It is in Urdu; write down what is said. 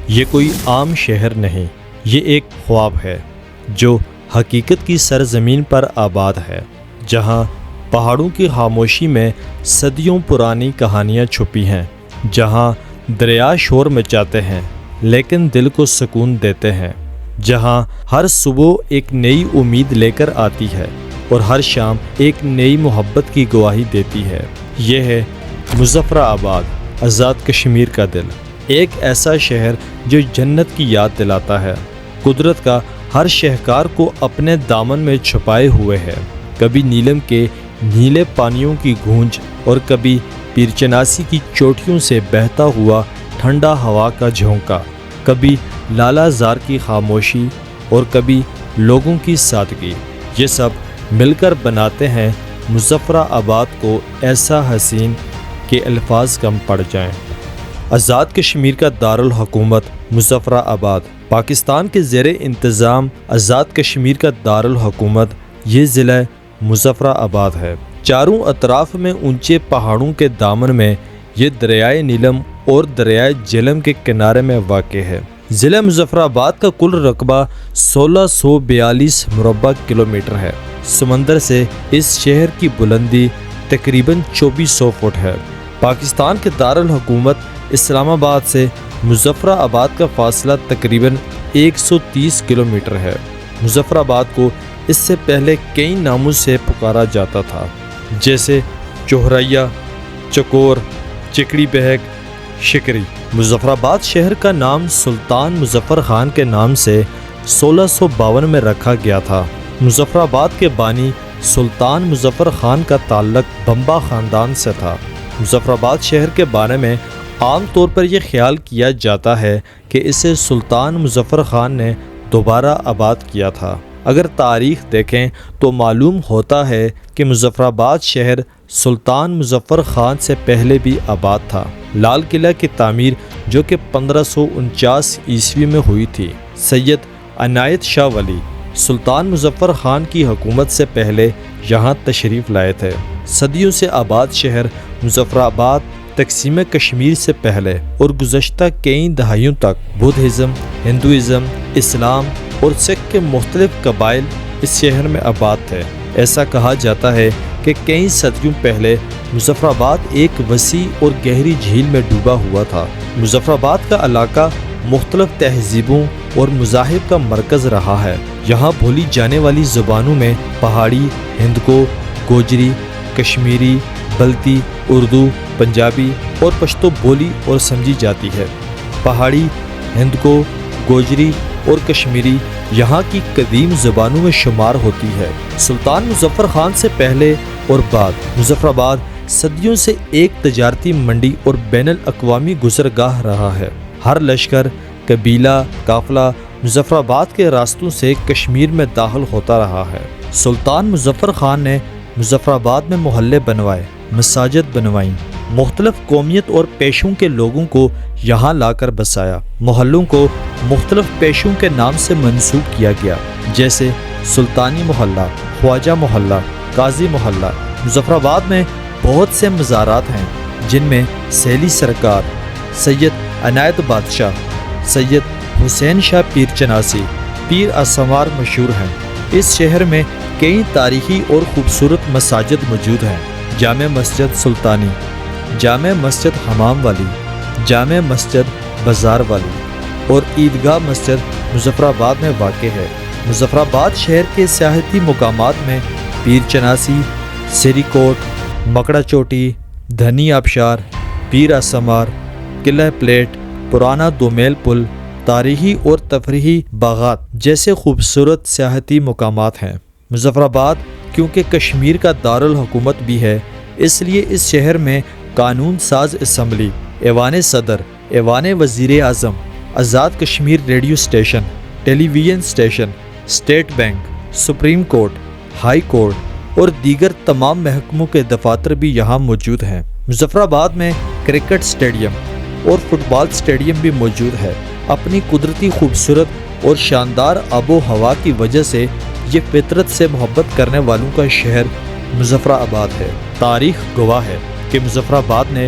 یہ کوئی عام شہر نہیں، یہ ایک خواب ہے جو حقیقت کی سرزمین پر آباد ہے، جہاں پہاڑوں کی خاموشی میں صدیوں پرانی کہانیاں چھپی ہیں، جہاں دریا شور مچاتے ہیں لیکن دل کو سکون دیتے ہیں، جہاں ہر صبح ایک نئی امید لے کر آتی ہے اور ہر شام ایک نئی محبت کی گواہی دیتی ہے۔ یہ ہے مظفر آباد، آزاد کشمیر کا دل، ایک ایسا شہر جو جنت کی یاد دلاتا ہے، قدرت کا ہر شہکار کو اپنے دامن میں چھپائے ہوئے ہے، کبھی نیلم کے نیلے پانیوں کی گونج اور کبھی پیرچناسی کی چوٹیوں سے بہتا ہوا ٹھنڈا ہوا کا جھونکا، کبھی لالا زار کی خاموشی اور کبھی لوگوں کی سادگی، یہ سب مل کر بناتے ہیں مظفر آباد کو ایسا حسین کہ الفاظ کم پڑ جائیں۔ آزاد کشمیر کا دارالحکومت مظفر آباد، پاکستان کے زیر انتظام آزاد کشمیر کا دارالحکومت یہ ضلع مظفر آباد ہے۔ چاروں اطراف میں اونچے پہاڑوں کے دامن میں یہ دریائے نیلم اور دریائے جہلم کے کنارے میں واقع ہے۔ ضلع مظفر آباد کا کل رقبہ 1642 مربع کلومیٹر ہے۔ سمندر سے اس شہر کی بلندی تقریباً 2400 فٹ ہے۔ پاکستان کے دارالحکومت اسلام آباد سے مظفر آباد کا فاصلہ تقریباً 130 کلومیٹر ہے۔ مظفر آباد کو اس سے پہلے کئی ناموں سے پکارا جاتا تھا، جیسے چوہریا، چکور، چکڑی بہگ، شکری۔ مظفر آباد شہر کا نام سلطان مظفر خان کے نام سے 1652 میں رکھا گیا تھا۔ مظفر آباد کے بانی سلطان مظفر خان کا تعلق بمبا خاندان سے تھا۔ مظفر آباد شہر کے بارے میں عام طور پر یہ خیال کیا جاتا ہے کہ اسے سلطان مظفر خان نے دوبارہ آباد کیا تھا۔ اگر تاریخ دیکھیں تو معلوم ہوتا ہے کہ مظفر آباد شہر سلطان مظفر خان سے پہلے بھی آباد تھا۔ لال قلعہ کی تعمیر جو کہ 1549 عیسوی میں ہوئی تھی، سید عنایت شاہ ولی سلطان مظفر خان کی حکومت سے پہلے یہاں تشریف لائے تھے۔ صدیوں سے آباد شہر مظفر آباد تقسیم کشمیر سے پہلے اور گزشتہ کئی دہائیوں تک بدھزم، ہندوازم، اسلام اور سکھ کے مختلف قبائل اس شہر میں آباد تھے۔ ایسا کہا جاتا ہے کہ کئی صدیوں پہلے مظفر آباد ایک وسیع اور گہری جھیل میں ڈوبا ہوا تھا۔ مظفر آباد کا علاقہ مختلف تہذیبوں اور مذاہب کا مرکز رہا ہے۔ یہاں بولی جانے والی زبانوں میں پہاڑی، ہندکو، گوجری، کشمیری، بلتی، اردو، پنجابی اور پشتو بولی اور سمجھی جاتی ہے۔ پہاڑی، ہندکو، گوجری اور کشمیری یہاں کی قدیم زبانوں میں شمار ہوتی ہے۔ سلطان مظفر خان سے پہلے اور بعد مظفر آباد صدیوں سے ایک تجارتی منڈی اور بین الاقوامی گزرگاہ رہا ہے۔ ہر لشکر، قبیلہ، قافلہ مظفر آباد کے راستوں سے کشمیر میں داخل ہوتا رہا ہے۔ سلطان مظفر خان نے مظفر آباد میں محلے بنوائے، مساجد بنوائیں، مختلف قومیت اور پیشوں کے لوگوں کو یہاں لا کر بسایا۔ محلوں کو مختلف پیشوں کے نام سے منسوب کیا گیا، جیسے سلطانی محلہ، خواجہ محلہ، قاضی محلہ۔ مظفر آباد میں بہت سے مزارات ہیں، جن میں سہیلی سرکار، سید عنایت بادشاہ، سید حسین شاہ پیر چناسی، پیر اسمار مشہور ہیں۔ اس شہر میں کئی تاریخی اور خوبصورت مساجد موجود ہیں۔ جامع مسجد سلطانی، جامع مسجد حمام والی، جامع مسجد بازار والی اور عیدگاہ مسجد مظفر آباد میں واقع ہے۔ مظفر آباد شہر کے سیاحتی مقامات میں پیر چناسی، سری کوٹ، مکڑا چوٹی، دھنی آبشار، پیر اسمار، قلعہ پلیٹ، پرانا دومیل پل، تاریخی اور تفریحی باغات جیسے خوبصورت سیاحتی مقامات ہیں۔ مظفر آباد کیونکہ کشمیر کا دارالحکومت بھی ہے، اس لیے اس شہر میں قانون ساز اسمبلی، ایوان صدر، ایوان وزیر اعظم، Azad Kashmir radio station, television station, state bank, supreme court, high court اور دیگر تمام محکموں کے دفاتر بھی یہاں موجود ہیں۔ مظفر آباد میں کرکٹ اسٹیڈیم اور فٹ بال اسٹیڈیم بھی موجود ہے۔ اپنی قدرتی خوبصورت اور شاندار آب و ہوا کی وجہ سے یہ فطرت سے محبت کرنے والوں کا شہر مظفر آباد ہے۔ تاریخ گواہ ہے کہ مظفر آباد نے